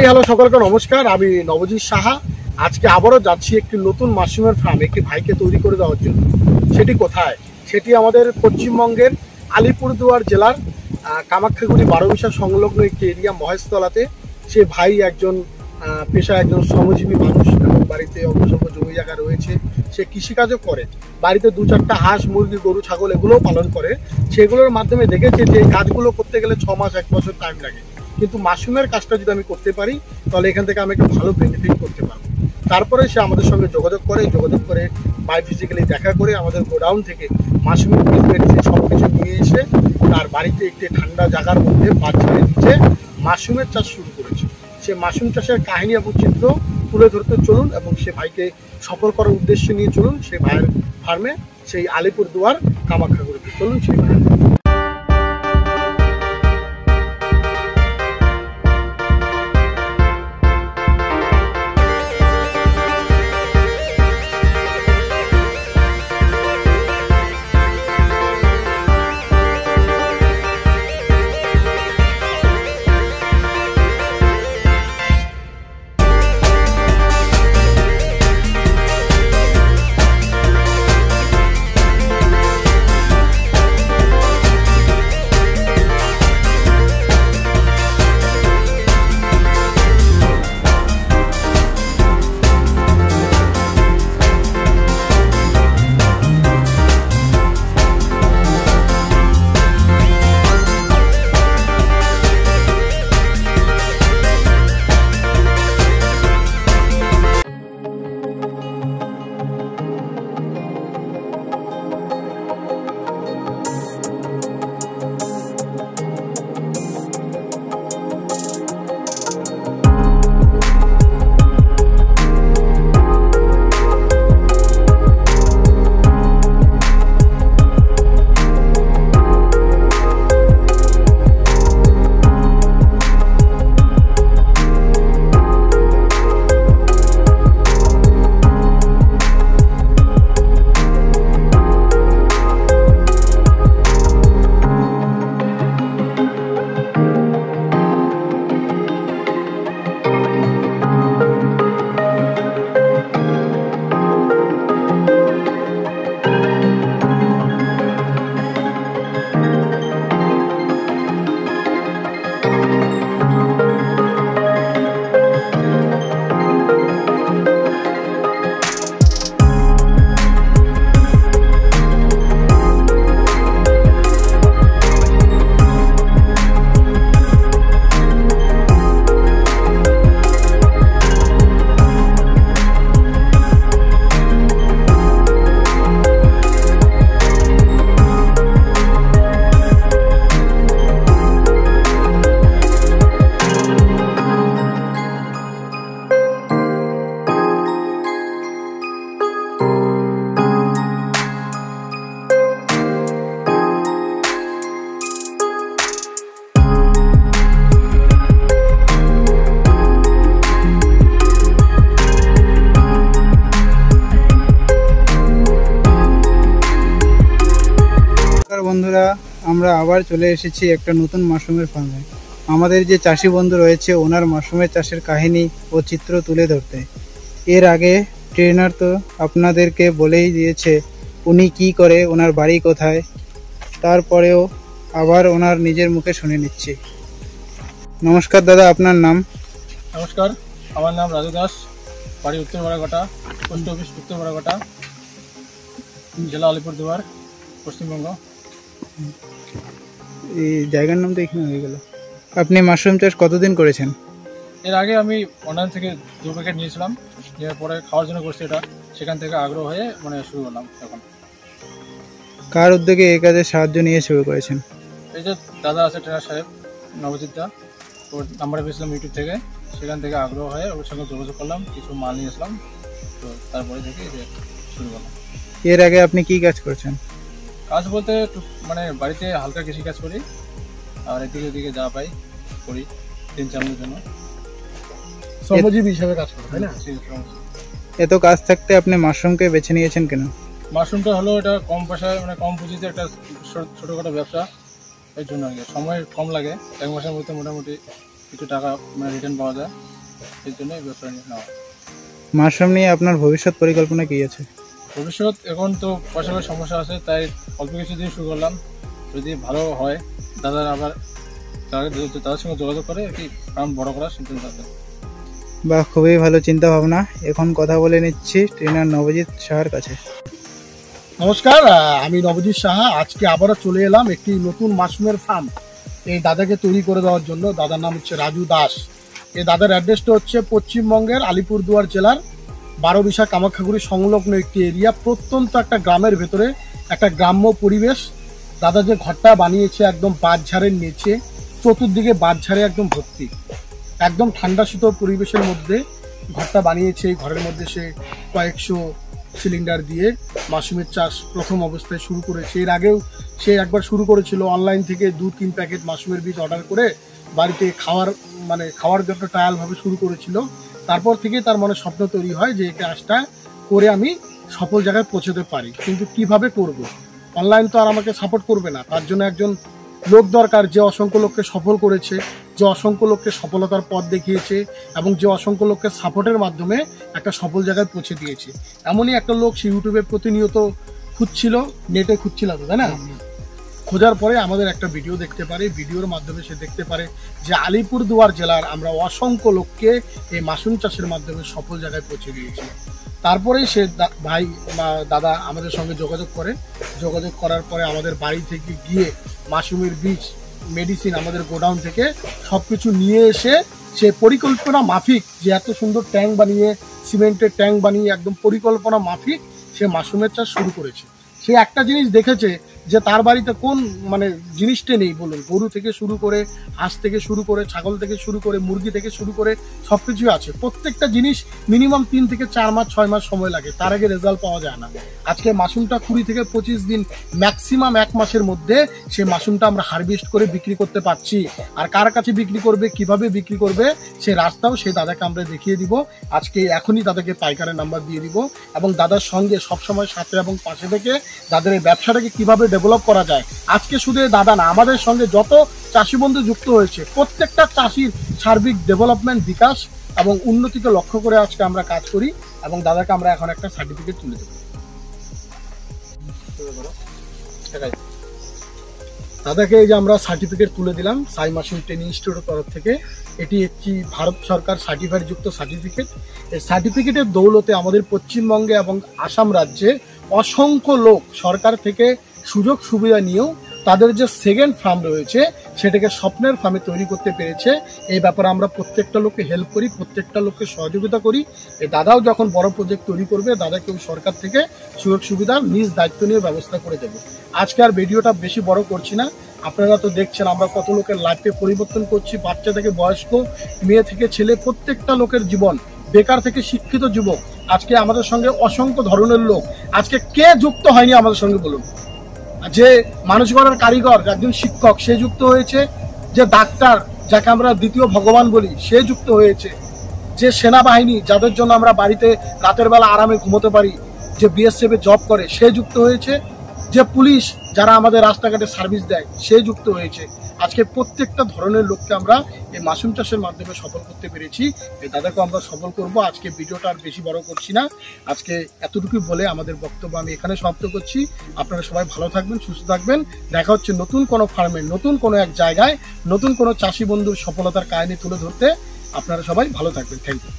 Hello, সকলকে নমস্কার। আমি নবজিৎ সাহা। আজকে আবারও যাচ্ছি একটি নতুন মাশরুমের ফার্ম একটি ভাইকে তৈরি করে দেওয়ার জন্য। সেটি কোথায়? সেটি আমাদের পশ্চিমবঙ্গের আলিপুরদুয়ার জেলার কামাখ্যাগুড়ি 12 বিশা সংলগ্ন একটি এরিয়া মহেশতলাতে। সে ভাই একজন পেশায় একজন শ্রমজীবী মানুষ এবং বাড়িতে অল্প জমি জায়গা রয়েছে। সে কৃষিকাজও করে, বাড়িতে 2-4টা হাঁস, মুরগি, গরু, ছাগল এগুলোও পালন করে। সেগুলোর মাধ্যমে দেখেছে যে এই কাজগুলো করতে গেলে 6 মাস 1 বছর টাইম লাগে, কিন্তু মাশরুমের কাজটা যদি আমি করতে পারি তাহলে এখান থেকে আমি একটা ভালো বেনিফিট করতে পারবো। তারপরে সে আমাদের সঙ্গে যোগাযোগ করে বাই ফিজিক্যালি দেখা করে আমাদের গোডাউন থেকে মাশরুমের মেডিসিন সব কিছু নিয়ে এসে তার বাড়িতে একটি ঠান্ডা জায়গার মধ্যে বাচ্চাদের নিচে মাশরুমের চাষ শুরু করেছে। সে মাশরুম চাষের কাহিনী এবং চিত্র তুলে ধরতে চলুন এবং সে ভাইকে সফল করার উদ্দেশ্য নিয়ে চলুন সেই ভাইয়ের ফার্মে, সেই আলিপুরদুয়ার কামাখ্যাগুড়িতে। চলুন সেই ভাইয়ের। বন্ধুরা, আমরা আবার চলে এসেছি একটা নতুন মাশরুমের ফার্মে। আমাদের যে চাষি বন্ধু রয়েছে ওনার মাশরুমের চাষের কাহিনী ও চিত্র তুলে ধরতে। এর আগে ট্রেনার তো আপনাদেরকে বলেই দিয়েছে উনি কি করে, ওনার বাড়ি কোথায়, তারপরেও আবার ওনার নিজের মুখে শুনে নিচ্ছি। নমস্কার দাদা, আপনার নাম? নমস্কার, আমার নাম রাজু দাস, বাড়ি উত্তর বড়াঘাটা, পোস্ট অফিস উত্তর বড়াঘাটা, জেলা আলিপুরদুয়ার, পশ্চিমবঙ্গ। এই জায়গার নাম তো এখানে হয়ে গেল। আপনি মাশরুম চাষ কতদিন করেছেন? এর আগে আমি অনলাইন থেকে 2 প্যাকেট নিয়েছিলাম, পরে খাওয়ার জন্য করছি এটা, সেখান থেকে আগ্রহ হয়ে শুরু করলাম। এখন কার উদ্যোগে এই কাজে সাহায্য নিয়ে শুরু করেছেন? এই যে দাদা আছে ট্রেনার সাহেব, নবজিৎ দা, ওর নাম্বার পেয়েছিলাম ইউটিউব থেকে, সেখান থেকে আগ্রহ হয়ে ওর সঙ্গে যোগাযোগ করলাম, কিছু মাল নিয়ে আসলাম, তো তারপরে থেকে যে শুরু করলাম। এর আগে আপনি কি কাজ করছেন? কাজ বলতে মানে বাড়িতে হালকা কৃষি কাজ করি, আর এদিকে ওদিকে যা পাই করি দিন চালানোর জন্য। শ্রমজীবী হিসেবে কাজ করে, তাই না? এত কাজ থাকতে আপনি মাশরুমকে বেছে নিয়েছেন কেন? মাশরুমটা হলো এটা কম পয়সায় মানে কম পুঁজিতে একটা ছোটোখাটো ব্যবসা, এর জন্য আর কি সময় কম লাগে, 1 মাসের মধ্যে মোটামুটি কিছু টাকা মানে রিটার্ন পাওয়া যায়, এই জন্য এই ব্যবসা নেওয়া। মাশরুম নিয়ে আপনার ভবিষ্যৎ পরিকল্পনা কি আছে? ভবিষ্যৎ এখন তো পয়সা সমস্যা আছে, তাই অল্প কিছু দিয়ে শুরু করলাম, যদি ভালো হয় তাদের সঙ্গে যোগাযোগ করে আর কি ফার্ম বড় করার সিদ্ধান্ত আছে। বা খুবই ভালো চিন্তা ভাবনা। এখন কথা বলে নিচ্ছি ট্রেনার নবজিৎ সাহার কাছে। নমস্কার, আমি নবজিৎ সাহা। আজকে আবারও চলে এলাম একটি নতুন মাশরুমের ফার্ম এই দাদাকে তৈরি করে দেওয়ার জন্য। দাদার নাম হচ্ছে রাজু দাস। এই দাদার অ্যাড্রেসটা হচ্ছে পশ্চিমবঙ্গের আলিপুরদুয়ার জেলার 12 কামাখ্যাগুড়ি সংলগ্ন একটি এরিয়া, প্রত্যন্ত একটা গ্রামের ভেতরে একটা গ্রাম্য পরিবেশ। দাদা যে ঘরটা বানিয়েছে একদম বাঁশঝাড়ের নিচে, চতুর্দিকে বাঁশঝাড়ে একদম ভর্তি, একদম ঠান্ডা শীতল পরিবেশের মধ্যে ঘরটা বানিয়েছে। এই ঘরের মধ্যে সে কয়েকশো সিলিন্ডার দিয়ে মাশরুমের চাষ প্রথম অবস্থায় শুরু করেছে। এর আগেও সে একবার শুরু করেছিল অনলাইন থেকে 2-3 প্যাকেট মাশরুমের বীজ অর্ডার করে বাড়িতে খাওয়ার জন্য ট্রায়ালভাবে শুরু করেছিল। তারপর থেকে তার মনে স্বপ্ন তৈরি হয় যে এই কাজটা করে আমি সফল জায়গায় পৌঁছতে পারি, কিন্তু কিভাবে করব? অনলাইন তো আর আমাকে সাপোর্ট করবে না, তার জন্য একজন লোক দরকার যে অসংখ্য লোককে সফল করেছে, যে অসংখ্য লোককে সফলতার পথ দেখিয়েছে এবং যে অসংখ্য লোককে সাপোর্টের মাধ্যমে একটা সফল জায়গায় পৌঁছে দিয়েছে। এমনই একটা লোক সে ইউটিউবে প্রতিনিয়ত খুঁজছিল, নেটে খুঁজছিল, তাই না? খোঁজার পরে আমাদের একটা ভিডিও দেখতে পারে, ভিডিওর মাধ্যমে সে দেখতে পারে যে আলিপুরদুয়ার জেলার আমরা অসংখ্য লোককে এই মাশরুম চাষের মাধ্যমে সফল জায়গায় পৌঁছে দিয়েছি। তারপরেই সে দাদা আমাদের সঙ্গে যোগাযোগ করে। যোগাযোগ করার পরে আমাদের বাড়ি থেকে গিয়ে মাশরুমের বীজ, মেডিসিন আমাদের গোডাউন থেকে সব কিছু নিয়ে এসে সে পরিকল্পনা মাফিক, যে এত সুন্দর ট্যাঙ্ক বানিয়ে, সিমেন্টের ট্যাঙ্ক বানিয়ে একদম পরিকল্পনা মাফিক সে মাশরুমের চাষ শুরু করেছে। সে একটা জিনিস দেখেছে যে তার বাড়িতে কোন জিনিসটা নেই বলুন, গরু থেকে শুরু করে, হাঁস থেকে শুরু করে, ছাগল থেকে শুরু করে, মুরগি থেকে শুরু করে সব কিছুই আছে। প্রত্যেকটা জিনিস মিনিমাম 3 থেকে 4 মাস 6 মাস সময় লাগে, তার আগে রেজাল্ট পাওয়া যায় না। আজকে মাশরুমটা 20 থেকে 25 দিন, ম্যাক্সিমাম 1 মাসের মধ্যে সে মাশরুমটা আমরা হারভেস্ট করে বিক্রি করতে পারছি। আর কার কাছে বিক্রি করবে, কিভাবে বিক্রি করবে, সে রাস্তাও সেই দাদাকে আমরা দেখিয়ে দিব। আজকে এখনই দাদাকে পাইকারের নাম্বার দিয়ে দিব এবং দাদার সঙ্গে সবসময় সাথে এবং পাশে থেকে দাদার এই ব্যবসাটাকে কিভাবে ডেভেলপ করা যায়। আজকে শুধু দাদা না, আমাদের সঙ্গে যত চাষি বন্ধু যুক্ত হয়েছে প্রত্যেকটা চাষির সার্বিক ডেভেলপমেন্ট, বিকাশ এবং উন্নতিকে লক্ষ্য করে আজকে আমরা কাজ করি এবং দাদাকে আমরা এখন একটা সার্টিফিকেট তুলে দেব। দাদাকে এই যে আমরা সার্টিফিকেট তুলে দিলাম সাই মাশরুম ট্রেনিং ইনস্টিটিউটের তরফ থেকে। এটি একটি ভারত সরকার সার্টিফাইড যুক্ত সার্টিফিকেট। এই সার্টিফিকেটের দৌলতে আমাদের পশ্চিমবঙ্গে এবং আসাম রাজ্যে অসংখ্য লোক সরকার থেকে সুযোগ সুবিধা নিয়েও তাদের যে সেকেন্ড ফার্ম রয়েছে সেটাকে স্বপ্নের ফার্মে তৈরি করতে পেরেছে। এই ব্যাপারে আমরা প্রত্যেকটা লোককে হেল্প করি, প্রত্যেকটা লোককে সহযোগিতা করি। এই দাদাও যখন বড় প্রজেক্ট তৈরি করবে দাদাকেও সরকার থেকে সুযোগ সুবিধা নিজ দায়িত্ব নিয়ে ব্যবস্থা করে দেবে। আজকে আর ভিডিওটা বেশি বড় করছি না, আপনারা তো দেখছেন আমরা কত লোকের লাইফে পরিবর্তন করছি, বাচ্চা থেকে বয়স্ক, মেয়ে থেকে ছেলে, প্রত্যেকটা লোকের জীবন, বেকার থেকে শিক্ষিত যুবক। আজকে আমাদের সঙ্গে অসংখ্য ধরনের লোক, আজকে কে যুক্ত হয়নি আমাদের সঙ্গে বলুন? যে মানুষ গড়ার কারিগর, একজন শিক্ষক, সে যুক্ত হয়েছে। যে ডাক্তার, যাকে আমরা দ্বিতীয় ভগবান বলি, সে যুক্ত হয়েছে। যে সেনাবাহিনী, যাদের জন্য আমরা বাড়িতে রাতের বেলা আরামে ঘুমোতে পারি, যে বিএসএফ এ জব করে, সে যুক্ত হয়েছে। যে পুলিশ, যারা আমাদের রাস্তাঘাটে সার্ভিস দেয়, সে যুক্ত হয়েছে। আজকে প্রত্যেকটা ধরনের লোককে আমরা এই মাশরুম চাষের মাধ্যমে সফল করতে পেরেছি। এই দাদাকে আমরা সফল করব। আজকে ভিডিওটা আর বেশি বড় করছি না, আজকে এতটুকু বলে আমাদের বক্তব্য আমি এখানে সমাপ্ত করছি। আপনারা সবাই ভালো থাকবেন, সুস্থ থাকবেন। দেখা হচ্ছে নতুন কোনো ফার্মে, নতুন কোনো এক জায়গায়, নতুন কোনো চাষি বন্ধুর সফলতার কাহিনী তুলে ধরতে। আপনারা সবাই ভালো থাকবেন। Thank you.